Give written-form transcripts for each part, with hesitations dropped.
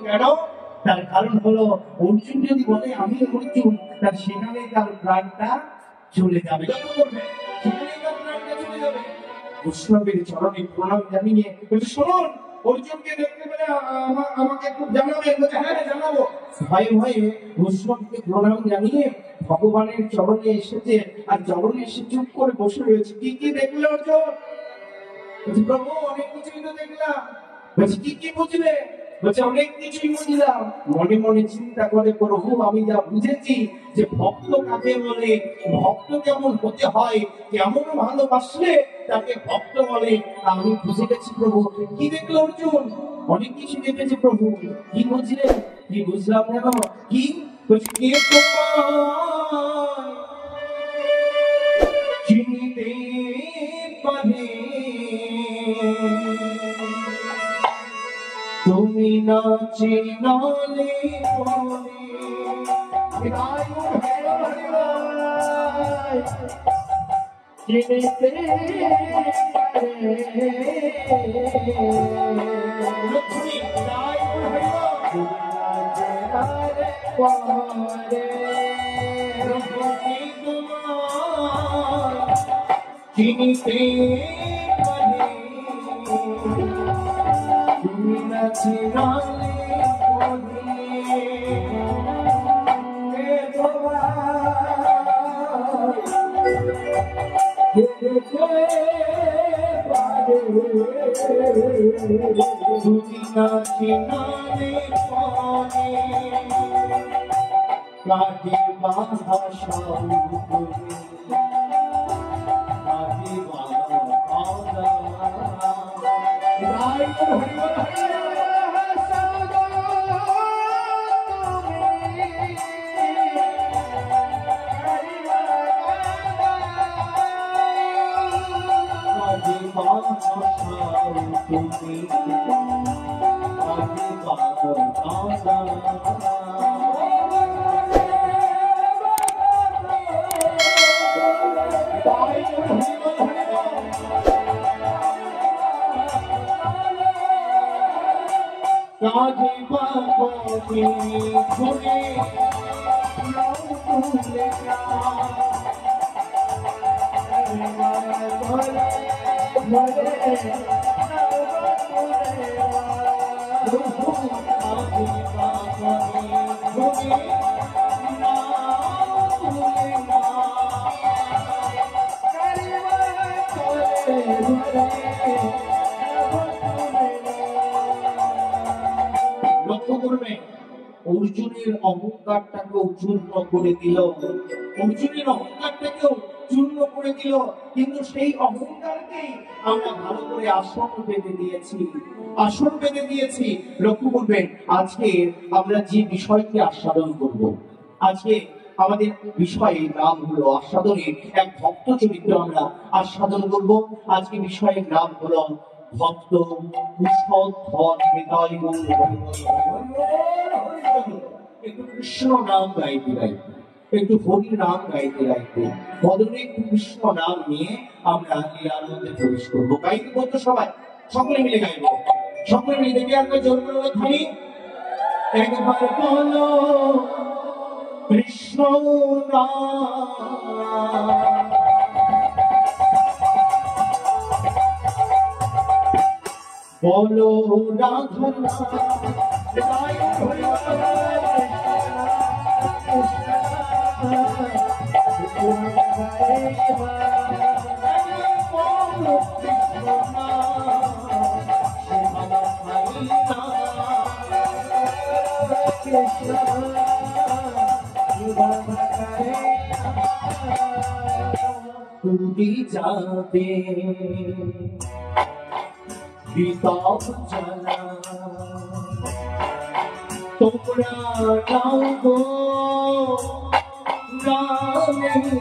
কেন? তার কারণ হলো অর্জুন যদি বলে আমি অর্জুন, তার সেখানে তার প্রাণটা চলে যাবে। সেখানেই তার প্রাণটা চলে যাবে। বৈষ্ণবের চরণে প্রণাম জানিয়ে বলছে, শুনুন, অর্জুনকে দেখতে পেলে আমাকে একটু জানাবেন। বলছে, হ্যাঁ জানাবো। ভয়ে ভয়ে বৈষ্ণবকে প্রণাম জানিয়ে ভগবানের চরণে এসেছে, আর চরণে এসে চুপ করে বসে রয়েছে। কি কি দেখলে অর্জুন? বলছে, প্রভু অনেক কিছুই তো দেখলাম। বলছে, কি কি বুঝলে? বলছে, অনেক কিছুই বুঝলাম। মনে মনে চিন্তা করে, প্রভু আমি যা বুঝেছি যে ভক্ত কাকে বলে, ভক্ত কেমন হতে হয়, কেমন ভালোবাসলে তাকে ভক্ত বলে, আমি বুঝে গেছি প্রভু। কি দেখলো অর্জুন? অনেক কিছু দেখেছে প্রভু। কি বুঝলেন? কি বুঝলাম জানো? কি? বলছে, কে তোমায় চিনতে পারে তুমি না চিনলে চিনতে চিনতে তুমি না চিনলে তুমি না চিনলে কাজে বাধা কাজে বাঁধি ঘুরে লক্ষ্য করবে অর্জুনের অহংকারটাকেও চূর্ণ করে দিল। অর্জুনের অহংকারটাকেও চূর্ণ করে দিল, কিন্তু সেই অহংকারকেই আমরা ভালো করে আসন বেঁধে দিয়েছি, আসন বেঁধে দিয়েছি। লক্ষ্য করবেন আজকে আমরা যে বিষয়টি আস্বাদন করব, আজকে আমাদের বিষয়ের নাম হলো আস্বাদনের এক ভক্ত চরিত্র আমরা আস্বাদন করব। আজকে বিষয়ের নাম হলো ভক্ত একটু কৃষ্ণ নাম গাইতে গাইতে, একটু হরি নাম গাইতে গাইতে, বদলে একটু কৃষ্ণ নাম নিয়ে আমরা লীলার মধ্যে প্রবেশ করবো। গাইতে বলতো সবাই, সকলে মিলে গাইবো, সকলে মিলে দেখে আমরা জোর করে খালি একবার বলো কৃষ্ণ নাম, বলো রাধা তুমি যাবে বিতাপ জানা তোমরা নাও গো রামের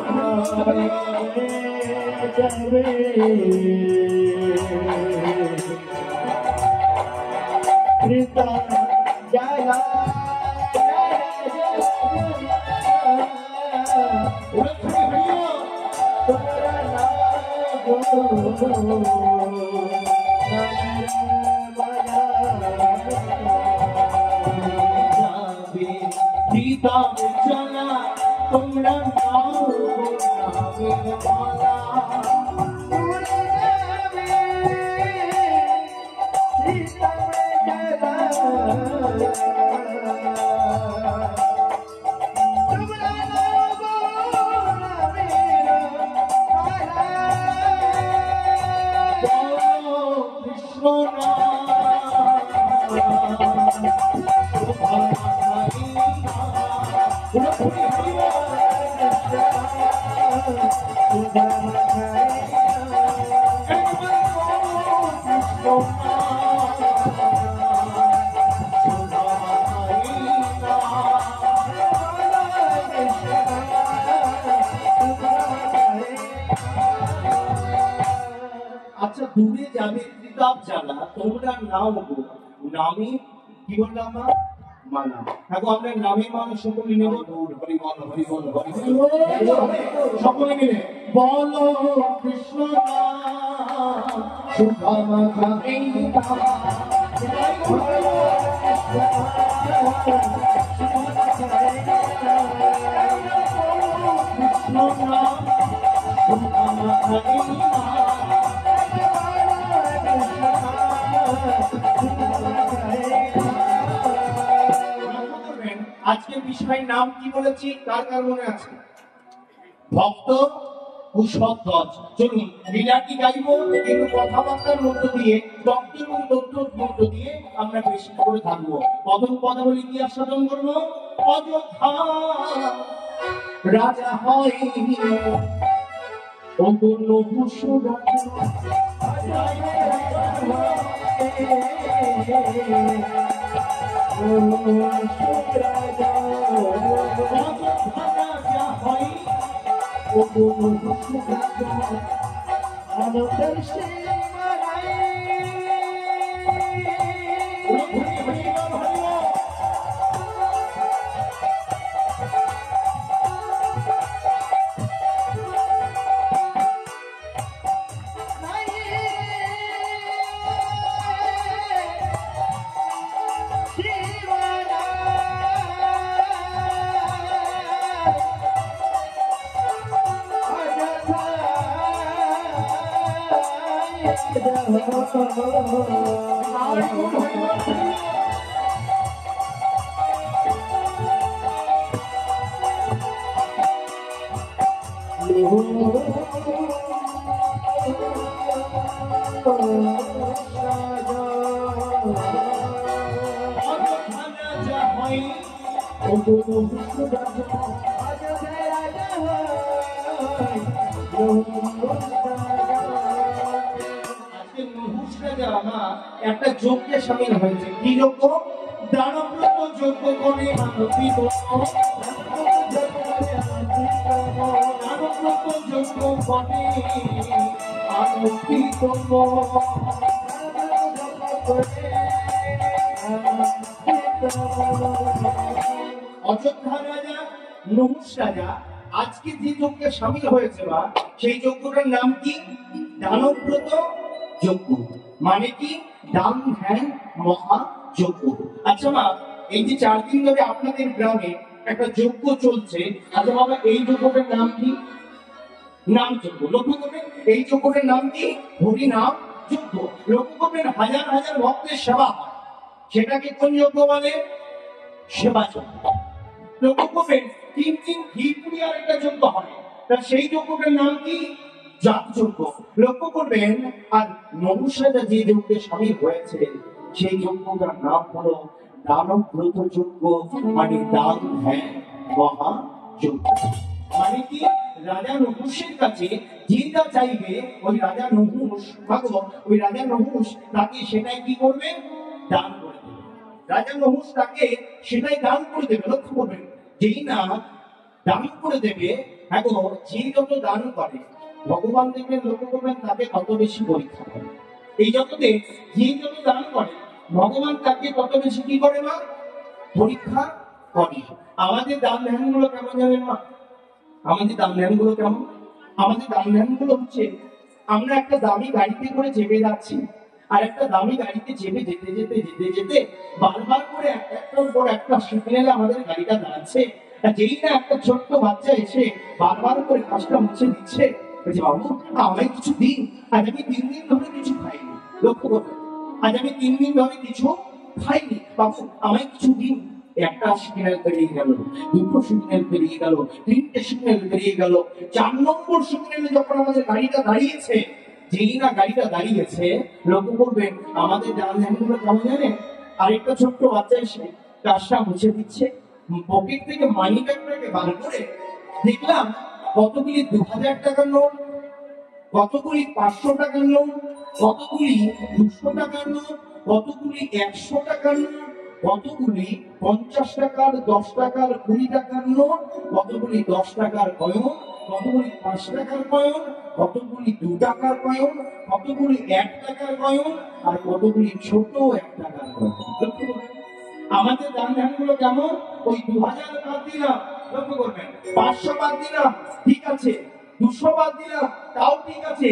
মালা যাবে কৃতা জানা তোমরা নাও গো তার জ্বালা তোমরা নাও নামের মালা উড়ে যাবে সীতার আচ্ছা দূরে যাবে ত্রিতাপ জ্বালা তোমরা নাও গো নামে কি বললাম না মানা দেখো আমরা নামে মানে সকলে নেব হরি বল হরি বল হরি বল সকলে মিলে বলো কৃষ্ণ নাম সুধামা গাইতা কৃষ্ণ নাম সুধামা গাইতা আজকে বিষয়ের নাম কি বলেছি কার কার মনে আছে ভক্ত ও সৎ চলুন লীলাটি গাইব কিন্তু কথাবার্তার মধ্য দিয়ে ভক্ত এবং তথ্যর মধ্য দিয়ে আমরা বেশি করে থাকবো প্রথম পদাবলী কি আস্বাদন করবো অযোধ্যা রাজা হয় অন্য একটা যজ্ঞে সামিল হয়েছে কি যজ্ঞ দানব্রত যজ্ঞ করে মানবিত দানব্রত যজ্ঞ করে মানবিত অযোধ্যা রাজা নহুষ রাজা আজকে যে যজ্ঞে সামিল হয়েছে বা সেই যজ্ঞটার নাম কি দানব্রত যজ্ঞ মানে কি দান ধ্যান মহা যজ্ঞ আচ্ছা মা এই যে 4 দিন ধরে আপনাদের গ্রামে একটা যজ্ঞ চলছে আচ্ছা বাবা এই যজ্ঞটার নাম কি নাম যজ্ঞ লক্ষ্য করবেন এই যজ্ঞটার নাম কি হরি নাম যজ্ঞ লক্ষ্য করবেন হাজার হাজার ভক্তের সেবা হয় সেটাকে কোন যজ্ঞ বলে সেবা যজ্ঞ লক্ষ্য করবেন 3 দিন ঘি পুড়িয়ার একটা যজ্ঞ হয় তা সেই যজ্ঞটার নাম কি জাত যজ্ঞ লক্ষ্য করবেন আর নহুষরাজা যে যজ্ঞে সামিল হয়েছে সেই যজ্ঞটার নাম হলো দানব্রত যজ্ঞ মানে দান ধ্যান মহা যজ্ঞ মানে কি রাজা নহুষের কাছে যেটা চাইবে ওই রাজা নহুষ ওই রাজা নহুষ তাকে সেটাই কি করবে দান করে দেবে রাজা নহুষ তাকে সেটাই দান করে দেবে লক্ষ্য করবেন যেই না দান করে দেবে এখন যে যত দান করে ভগবান দেখবেন লক্ষ্য করবেন তাকে কত বেশি পরীক্ষা করে এই জগতে যে যত দান করে ভগবান তাকে কত বেশি কি করে না পরীক্ষা করে আমাদের দান ধ্যান গুলো কেমন জানেন মা আমাদের দান ধ্যান গুলো কেমন আমাদের দান ধ্যান গুলো হচ্ছে আমরা একটা দামি গাড়িতে করে চেপে যাচ্ছি আর একটা দামি গাড়িতে চেপে যেতে যেতে যেতে যেতে বারবার করে একটার পর একটা সিগন্যালে আমাদের গাড়িটা দাঁড়াচ্ছে। আর যেই না একটা ছোট্ট বাচ্চা এসে বারবার করে কাজটা মুছে দিচ্ছে, বলছে বাবু আমায় কিছু দিন, আজ আমি 3 দিন ধরে কিছু খাইনি। লক্ষ্য করবেন, আজ আমি 3 দিন ধরে কিছু খাইনি, বাবু আমায় কিছু দিন। একটা সিগন্যাল পেরিয়ে গেল, দুটো সিগন্যাল পেরিয়ে গেল, 3টে সিগন্যাল পেরিয়ে গেল, 4 নম্বর সিগন্যালে যখন আমাদের গাড়িটা দাঁড়িয়েছে, যেই না গাড়িটা দাঁড়িয়েছে, লক্ষ্য করবেন আমাদের ডান হ্যান্ডগুলো কেমন জানেন, আরেকটা ছোট্ট বাচ্চা এসে কাজটা মুছে দিচ্ছে। পকেট থেকে মানি ব্যাগটাকে বার করে দেখলাম কতগুলি 2000 টাকার নোট, কতগুলি 500 টাকার নোট, কতগুলি 200 টাকার নোট, কতগুলি 100 টাকার নোট, কতগুলি 50 টাকার, 10 টাকার, 20 টাকার নোট, কতগুলি 10 টাকার কয়েন, কতগুলি 5 টাকার কয়েন, কতগুলি 2 টাকার কয়েন, কতগুলি 1 টাকার কয়েন, আর কতগুলি ছোট 1 টাকার কয়েন। লক্ষ্য করবেন আমাদের ডান হ্যান্ডগুলো কেমন, ওই 2000 বাদ দিলাম, লক্ষ্য করবেন 500 বাদ দিলাম, ঠিক আছে, 200 বাদ দিলাম, তাও ঠিক আছে,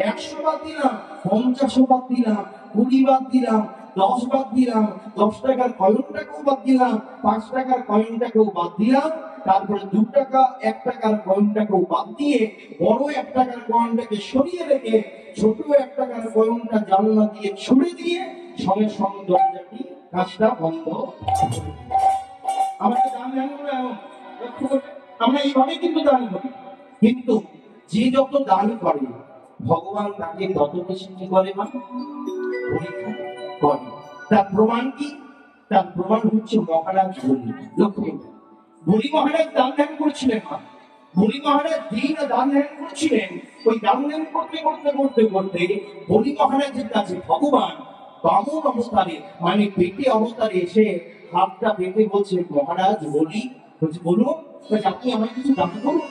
100 বাদ দিলাম, 50 বাদ দিলাম, 20 বাদ দিলাম, 10 বাদ দিলাম, 10 টাকার কয়েনটাকেও বাদ দিলাম, 5 টাকার কয়েনটাকেও বাদ দিলাম, তারপরে 2 টাকা 1 টাকার কয়েনটাকেও বাদ দিয়ে বড় 1 টাকার কয়েনটাকে সরিয়ে রেখে ছোট 1 টাকার কয়েনটা জানলা দিয়ে ছুড়ে দিয়ে সঙ্গে সঙ্গে দরজাটি কাজটা বন্ধ। আমাকে দান জানবো না, আমরা এইভাবে কিন্তু দান করি, কিন্তু যে যত দান করে ভগবান তাকে তত বেশি কি করে, মা পরীক্ষা করে। তার প্রমাণ কি? তার প্রমাণ হচ্ছে মহারাজ বলি। লক্ষ্য বলি মহারাজ দান ধ্যান করছিলেন, মা বলি মহারাজ যেই না দান ধ্যান করছিলেন, ওই দান ধ্যান করতে করতে করতে করতে বলি মহারাজের কাছে ভগবান বামন অবস্থানে মানে পেটে অবস্থানে এসে হাতটা পেটে বলছে, মহারাজ বলি, বলছে বলুন, আপনি আমায় কিছু দান করুন।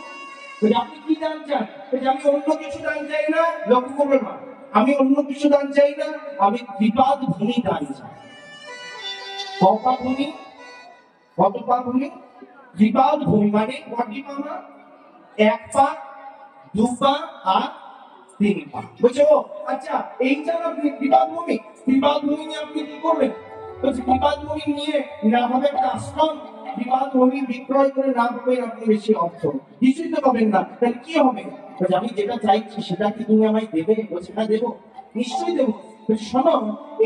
আপনি কি দান চান? আমি অন্য কিছু দান চাই না, লক্ষ্য করবেন না, আমি অন্য কিছু দান চাই না, আমি ত্রিপাদ ভূমি দান চাই। কপা ভূমি, কত পা ভূমি? ত্রিপাদ ভূমি মানে কটি পা? না 1 পা, 2 পা আর 3 পা। বুঝছো? আচ্ছা এইটা আপনি ত্রিপাদ ভূমি, ত্রিপাদ ভূমি নিয়ে আপনি কি করবেন? ত্রিপাদ ভূমি নিয়ে না হবে একটা আশ্রম, ত্রিপাদ ভূমি বিক্রয় করে না পাবেন আপনি বেশি অর্থ, কিছুই তো পাবেন না, তাহলে কি হবে? আমি যেটা চাইছি সেটা কি তুমি আমায় দেবে? সেটা দেবো, নিশ্চয়ই দেবো। শোনো,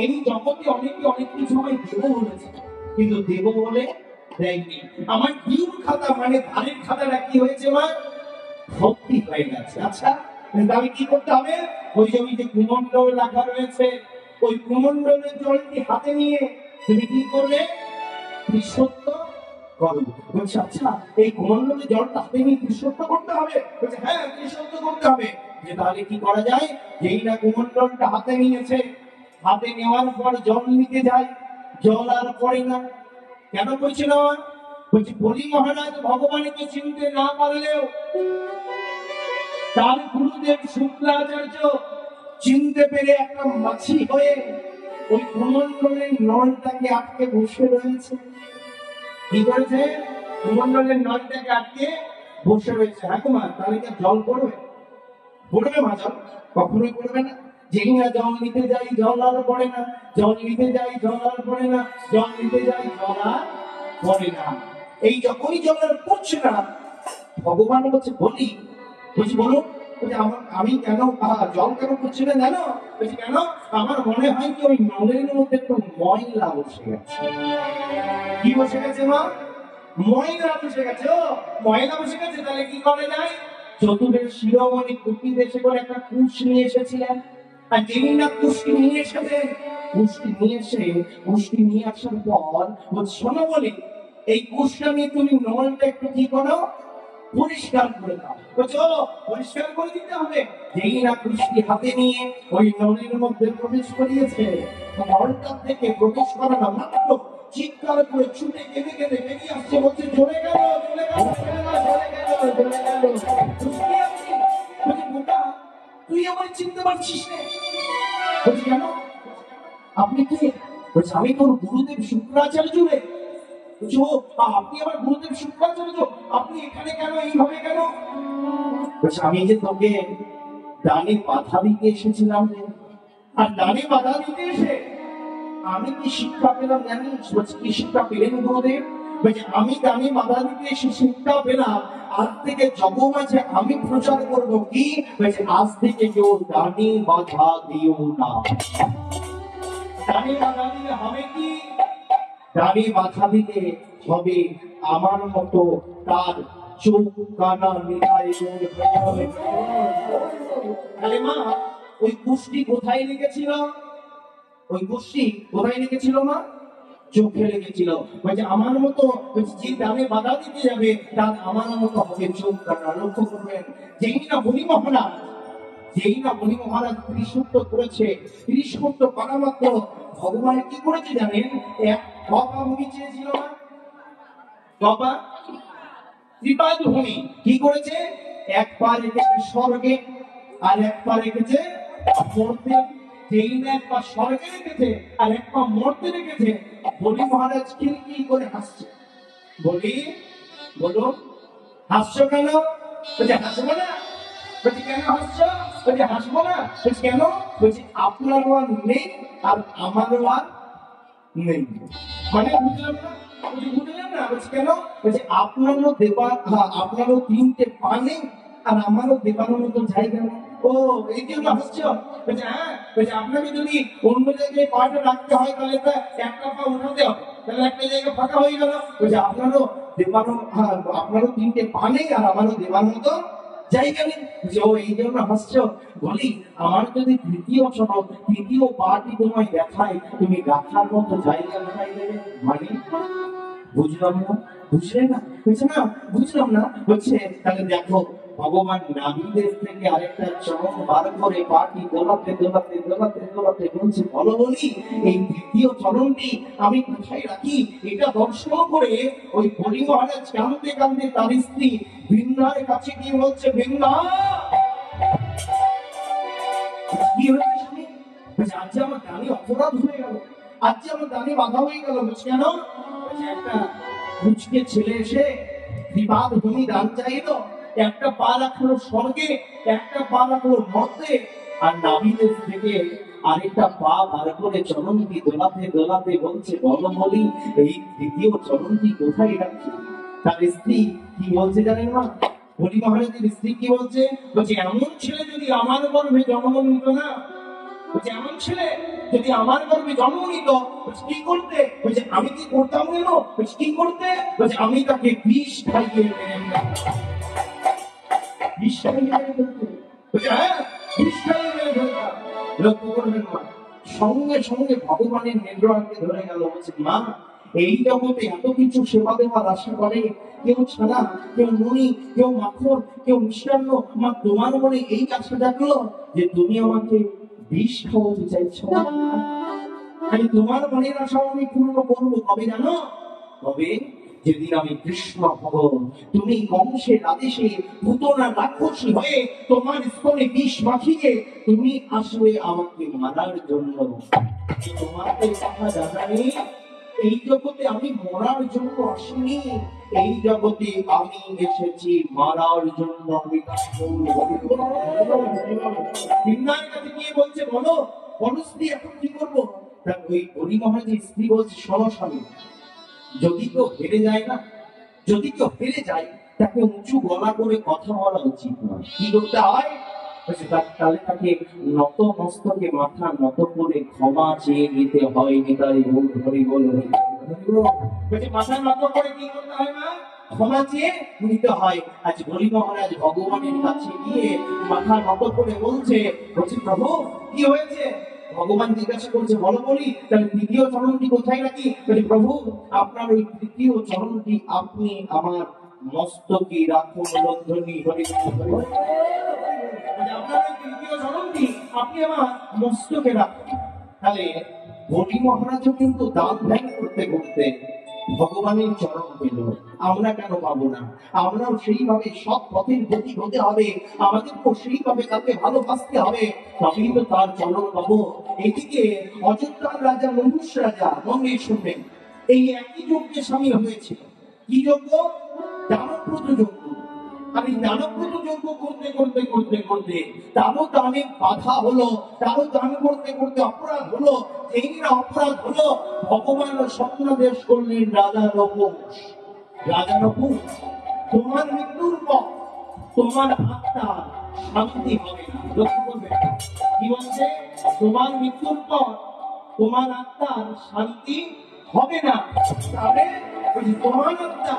এই জগতে অনেকে অনেক কিছু আমায় দেবো বলেছে, কিন্তু দেবো বলে দেয়নি। আমার ডিউ খাতা মানে ধারের খাতাটা কি হয়েছে, মা ভর্তি হয়ে গেছে। আচ্ছা আমি কি করতে হবে? ওই যে কুমন্ডল রাখা রয়েছে, ওই কুমন্ডলের জলটি হাতে নিয়ে তুমি কি করবে? বিশুদ্ধ করো। বলছে আচ্ছা এই কুমন্ডলের জলটা হাতে নিয়ে বিশুদ্ধ করতে হবে? বলছে হ্যাঁ বিশুদ্ধ করতে হবে। যে তাহলে কি করা যায়? যেই না কুমন্ডলটা হাতে নিয়েছে, হাতে নেওয়ার পর জল নিতে যায়, জল আর পড়ে না। কেন বলছে না? বলছে বলি মহারাজ ভগবানকে চিনতে না পারলেও তার গুরুদেব শুক্লাচার্য চিনতে পেরে একটা মাছি হয়ে ওই কুমন্ডলের নলটাকে আটকে বসে রয়েছে। কি করেছে? কুমন্ডলের নলটাকে আটকে বসে রয়েছে। হ্যাঁ কুমার, তাহলে কি জল পড়বে? পড়বে মা জল? কখনোই পড়বে না। যেই না জল নিতে যাই জল আর পড়ে না, জল নিতে যাই জল আর পড়ে না, জল নিতে যাই জল আর পড়ে না। এই যখনই জল আর পড়ছে না, ভগবান বলছে বলি, বলছি বলুন, আমি কেন জল কেন পড়ছে না জানো? বলছি কেন? আমার মনে হয় কি ওই নলের মধ্যে একটু ময়লা বসে গেছে। কি বসে গেছে মা? ময়লা বসে গেছে। ও ময়লা বসে গেছে, তাহলে কি করে যায়? চতুরের শিরোমণি কুটি দেশে করে একটা কুশ নিয়ে এসেছিলেন, আর যেই না কুশটি নিয়ে এসেছেন, কুশটি নিয়ে আসার পর শোনো বলি, এই কুশটা নিয়ে তুমি নলটা একটু কি করো? পরিষ্কার করে দাও। বলছো পরিষ্কার করে দিতে হবে। যেই না কুশটি হাতে নিয়ে ওই নলের মধ্যে প্রবেশ করিয়েছে, নলটা থেকে প্রবেশ করানো মাত্র চিৎকার করে ছুটে কেঁদে কেঁদে বেরিয়ে আসছে, বলছে জ্বলে গেল, জ্বলে গেল, জ্বলে গেল, জ্বলে গেল, জ্বলে গেল। তুই আমার চিনতে পারছিস না? বলছি কেন? আপনি কে? বলছে আমি তোর গুরুদেব শুক্রাচার্য রে। আপনি আমার গুরুদেব শুক্রাচার্য, আপনি এখানে কেন, এইভাবে কেন? বলছে আমি যে তোকে দানে বাধা দিতে এসেছিলাম রে। আর ডানে বাধা দিতে এসে আমি কি শিক্ষা পেলাম জানিস? বলছি কি শিক্ষা পেলেন গুরুদেব? বলছে আমি ডানে বাধা দিতে এসে শিক্ষা পেলাম, আজ থেকে জগমাঝে আমি প্রচার করব কি, বলছে আজ থেকে কেউ ডানে বাধা দিও না। ডানে বাধা দিলে হবে কি? ডানে বাধা দিলে হবে আমার মতো তার চোখ কানা মিলাই। তাহলে মা ওই কুষ্টি কোথায় লেগেছিল? ওই কুষ্টি কোথায় লেগেছিল মা? চোখে লেগেছিল। বলছে আমার মতো যে ডানে বাধা দিতে যাবে তার আমার মতো হবে চোখ কানা। লক্ষ্য করবেন, যেই না বলি মহারাজ ত্রিশূত্র করেছে, ত্রিশূত্র করা মাত্র ভগবান কি করেছে জানেন? এক গবা ভূমি চেয়েছিল না, গবা ত্রিপাদ ভূমি কি করেছে? এক পা রেখেছে স্বর্গে আর এক পা রেখেছে মর্তে। যেই না এক পা স্বর্গে রেখেছে আর এক পা মর্তে রেখেছে, বলি মহারাজ খিলখিল করে হাসছে। বলি বলো হাসছো কেন? বলছে হাসবো না। বলছি কেন হাসছো? বলছে হাসবো না। বলছি কেন? বলছি আপনারও আর নেই আর আমারও আর নেই। মানে বুঝলাম না। বলছি বুঝলাম না। বলছি কেন? বলছি আপনারও আপনারও তিনটে পা নেই আর আমারও দেবানোর মতো জায়গা নেই। ও এই জন্য হাসছো? বলছে হ্যাঁ। বলছে আপনাকে যদি অন্য জায়গায় পাটা রাখতে হয় তাহলে তো একটা পা উঠাতে হবে, তাহলে একটা জায়গা ফাঁকা হয়ে গেল। বলছে আপনারও দেবানো, আপনারও তিনটে পা নেই আর আমারও দেবার মতো জায়গা নেই। যে ও এই জন্য হাসছো? বলি আমার যদি তৃতীয় পাটি তোমায় দেখায়, তুমি রাখার মতো জায়গা দেখাই দেবে। মানে বুঝলাম না। বুঝলে না? বলছে না বুঝলাম না। বলছে তাহলে দেখো, ভগবান নাভিদের থেকে আরেকটা চরণ বার করে পাটি দোলাতে দোলাতে দোলাতে দোলাতে বলছে বলো বলি এই তৃতীয় চরণটি আমি কোথায় রাখি? এটা দর্শন করে ওই বলি মহারাজ কাঁদতে কাঁদতে তার স্ত্রী বৃন্দার কাছে গিয়ে বলছে, বৃন্দা কি হয়েছে শুনি? আজ আমার গানে অপরাধ হয়ে গেল, আজ আমার গানে বাধা হয়ে গেল। বলছে কেন? একটা মুচকে ছেলে এসে বিবাদ ভূমি দান চাইল, একটা পা রাখলো স্বর্গে, একটা পা রাখলো মর্তে, আর নাভিদের থেকে আরেকটা পা বার করে চরণটি দোলাতে দোলাতে বলছে বলো বলি এই তৃতীয় চরণটি কোথায় রাখছি? তার স্ত্রী কি বলছে জানেন মা? বলি মহারাজের স্ত্রী কি বলছে? বলছে এমন ছেলে যদি আমার গর্ভে জন্ম নিত না, বলছে এমন ছেলে যদি আমার গর্ভে জন্ম নিত কি করতে? বলছে আমি কি করতাম জানো? বলছে কি করতে? বলছে আমি তাকে বিষ খাইয়ে মেরে দিতাম। বিষ খাইয়ে মেরে ফেলতে? বলছে হ্যাঁ বিষ খাইয়ে মেরে ফেলতাম। লক্ষ্য করবেন মা, সঙ্গে সঙ্গে ভগবানের নেত্রকে ধরে গেল। বলছে মা এই জগতে এত কিছু সেবা দেওয়ার আশা করে কেউ ছানা, কেউ মুনি, কেউ মাখন, কেউ মিষ্টান্ন, মা তোমার মনে এই আশা জাগলো যে তুমি আমাকে বিষ খাওয়াতে চাইছো? আমি তোমার মনের আশা আমি পূর্ণ করবো কবে জানো? কবে? যেদিন আমি কৃষ্ণ হব, তুমি কংসের আদেশে পুতনা রাক্ষসী হয়ে তোমার স্তনে বিষ মাখিয়ে তুমি আসবে আমাকে মারার জন্য। তোমাদের কথা জানা নেই, এই জগতে আমি মরার জন্য আসিনি, এই জগতে আমি এসেছি মারার জন্য। বৃন্দার কাছে গিয়ে বলছে বলো বলো স্ত্রী এখন কি করবো? ওই হরি মহারাজের স্ত্রী বলছে শোনো স্বামী, যদি কেউ হেরে যায় না, যদি কেউ হেরে যায় তাকে উঁচু গলা করে কথা বলা উচিত নয়। কি করতে হয়? তাহলে তাকে নত মস্তকে মাথা নত করে ক্ষমা চেয়ে নিতে হয়। নিতাই বল হরি বল। মাথা নত করে কি করতে হয় না? ক্ষমা চেয়ে নিতে হয়। আজ হরি মহারাজ ভগবানের কাছে গিয়ে মাথা নত করে বলছে প্রভু কি হয়েছে? ভগবান জিজ্ঞাসা করছে বলো বলি তাহলে তৃতীয় চরণটি কোথায় রাখি? প্রভু আপনার ওই তৃতীয় চরণটি আপনি আমার মস্তকে রাখুন। লন্ধনী হরি আপনার ওই তৃতীয় চরণটি আপনি আমার মস্তকে রাখুন। তাহলে হরি মহারাজও কিন্তু দান ধ্যান করতে করতে ভগবানের চরণ পেল। আমরা কেন পাবো না? আমরাও সেইভাবে সৎ পথের গতি হতে হবে, আমাদেরকেও সেইভাবে তাকে ভালোবাসতে হবে, তবেই তো তার চরণ পাবো। এদিকে অযোধ্যার রাজা নহুষ রাজা, মনে শুনবেন, এই একই যজ্ঞে সামিল হয়েছিল। কি যজ্ঞ? দানব্রত যজ্ঞ। আমি দানব্রত যজ্ঞ করতে করতে করতে করতে তারও দানে বাধা হলো, তারও দান করতে করতে অপরাধ হলো। এই না অপরাধ হলো, ভগবান স্বপ্নাদেশ করলেন রাজা নপুংস, রাজা নপুংস তোমার মৃত্যুর পর তোমার আত্মার শান্তি হবে না। লক্ষ্য করবে কি বলছে, তোমার মৃত্যুর পর তোমার আত্মার শান্তি হবে না। তবে ওই তোমার আত্মা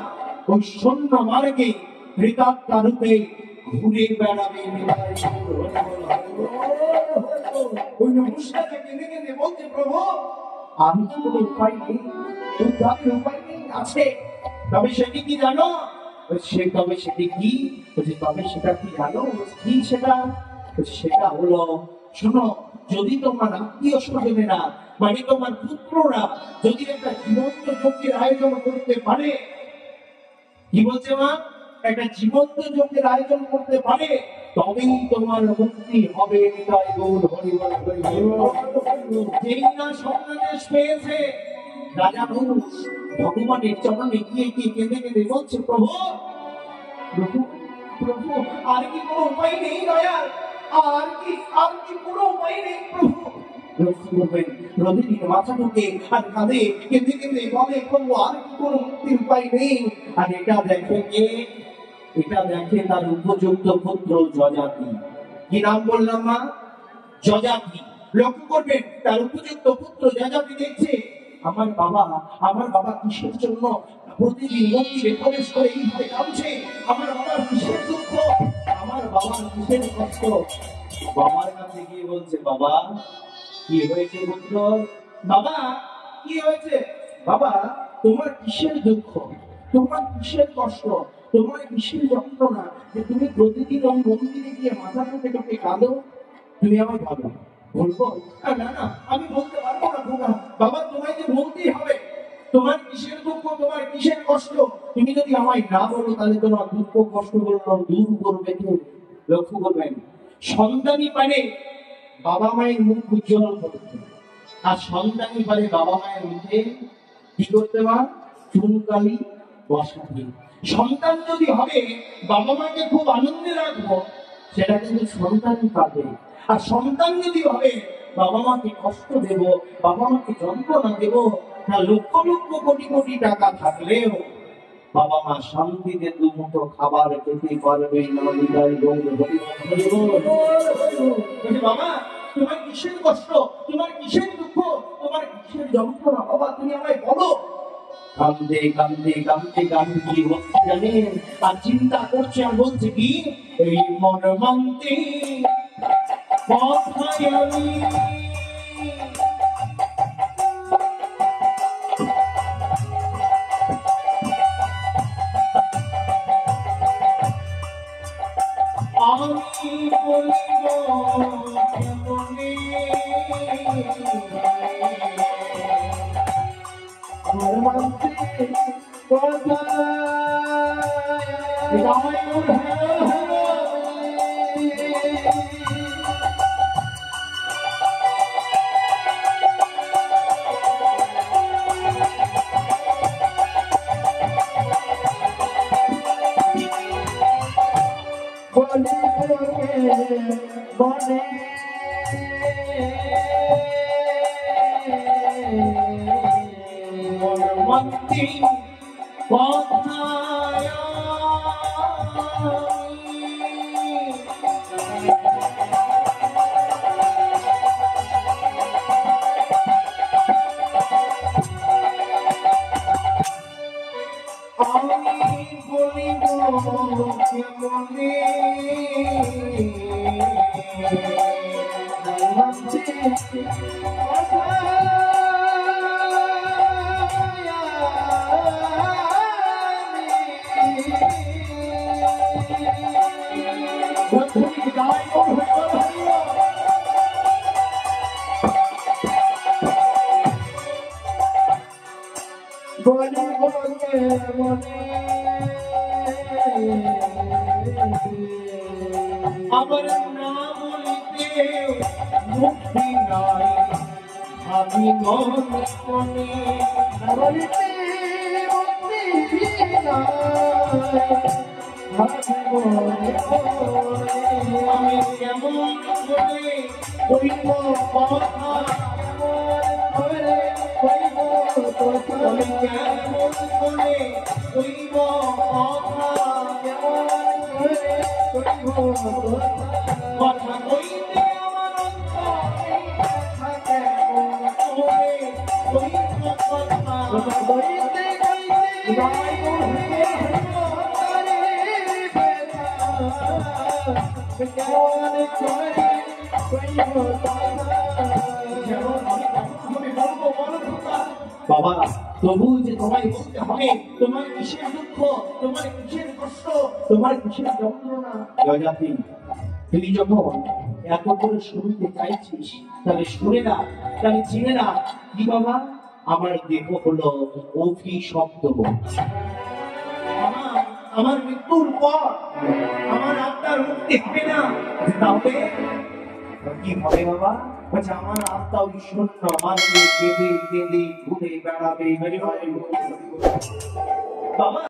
ওই শূন্য মার্গে প্রেতাত্মা রূপে ঘুরে বেড়াবে। ওই নমস্কারকে কেঁদে কেঁদে বলছে, প্রভু আমি কি কোনো উপায় নেই, উদ্ধারের উপায় নেই? আছে। তবে সেটি কি জানো? তবে সেটি কি? তবে সেটা কি জানো? কি সেটা? সেটা হলো, শোনো, যদি তোমার আত্মীয় স্বজনেরা মানে তোমার পুত্ররা যদি একটা জীবন্ত যজ্ঞের আয়োজন করতে পারে, কি বলছে মা, একটা জীবন্ত যজ্ঞের আয়োজন করতে পারে, তবেই তোমার মুক্তি হবে। যেই না স্বপ্নাদেশ পেয়েছে, রাজা নহুষ ভগবানের চরণে গিয়ে গিয়ে কেঁদে কেঁদে বলছে, প্রভু প্রভু প্রভু আর কি কোনো উপায় নেই দয়াল? আর কি কোনো উপায় নেই প্রভু? রোহিণীর মাথা ঢুকে আর কাঁদে, কেঁদে কেঁদে বলে, প্রভু আর কি কোনো মুক্তির উপায় নেই? আর এটা দেখে কে? এটা দেখে তার উপযুক্ত পুত্র যজাতি। কি নাম বললাম মা? যজাতি। লক্ষ্য করবেন, তার উপযুক্ত পুত্র যজাতি দেখছে, আমার বাবা কিসের জন্য প্রতিদিন মন্দিরে প্রবেশ করে এইভাবে কাঁদছে? আমার বাবার কিসের দুঃখ, আমার বাবার কিসের কষ্ট? বাবার কাছে গিয়ে বলছে, বাবা কি হয়েছে পুত্র? বাবা কি হয়েছে? বাবা তোমার কিসের দুঃখ, তোমার কিসের কষ্ট, তোমার কিসের যন্ত্রণা যে তুমি প্রতিদিন ওই মন্দিরে গিয়ে মাথা ঠুকে ঠুকে কাঁদো? তুমি আমায় ভাবো বলবো? না না, আমি বলতে পারবো না খোকা। বাবা তোমায় যে বলতেই হবে, তোমার কিসের দুঃখ, তোমার কিসের কষ্ট, তুমি যদি আমায় না বলো তাহলে তোমার দুঃখ কষ্ট গুলো দূর করবে কে? লক্ষ্য করবেন, সন্তানই পারে বাবা মায়ের মুখ উজ্জ্বল করতে, আর সন্তানই পারে বাবা মায়ের মুখে কি করতে পার? চুনকালি বসাতে। সন্তান যদি হবে বাবা মাকে খুব আনন্দে রাখবো, সেটা কিন্তু সন্তানই পাবে। আর সন্তান যদি হবে বাবা মাকে কষ্ট দেব, বাবা মাকে যন্ত্রণা দেব, না লক্ষ লক্ষ কোটি কোটি টাকা থাকলেও বাবা মা শান্তিতে দুমুঠো খাবার খেতে পারবে না। বাবা তোমার কিসের কষ্ট, তোমার কিসের দুঃখ, তোমার কিসের যন্ত্রণা, বাবা তুমি আমায় বলো। কান্দে কান্দে কান্দে কান্দে কি হচ্ছে জানেন? আর চিন্তা করছে আর বলছে কি, এই মন মানতে কথায় আমি বলিব কেমনে, মানতে কথা বলে মনমন্তি কথায় আমি বলিব কেমনে, আমার না বলিতে মুক্তি নাই, আমি মনে মনে বলিতে মুক্তি নাই, আমি কেমন করে কইব কথা, আমি কেমন করে কইব কথা, কথা কইতে আমার অন্তরে থাকে মনে, কইব কথা কইতে বাবা, তবু যে তোমায় বলতে হবে, তোমার কিসের দুঃখ, তোমার কিসের কষ্ট, তোমার কিসের যন্ত্রণা। জয়জাতি, তুই যখন এত করে শুনতে চাইছিস, তাহলে শুনে না, তাহলে চিনে না। কি বাবা, আমার দেহ হলো অভিশপ্ত। আমার মৃত্যুর পর আমার আত্মার মুক্তি হবে না, তাহলে কি হবে বাবা? বলছে আমার আত্মা ওই শূন্য মানবে, কেঁদে কেঁদে ঘুরে বেড়াবে। বাবা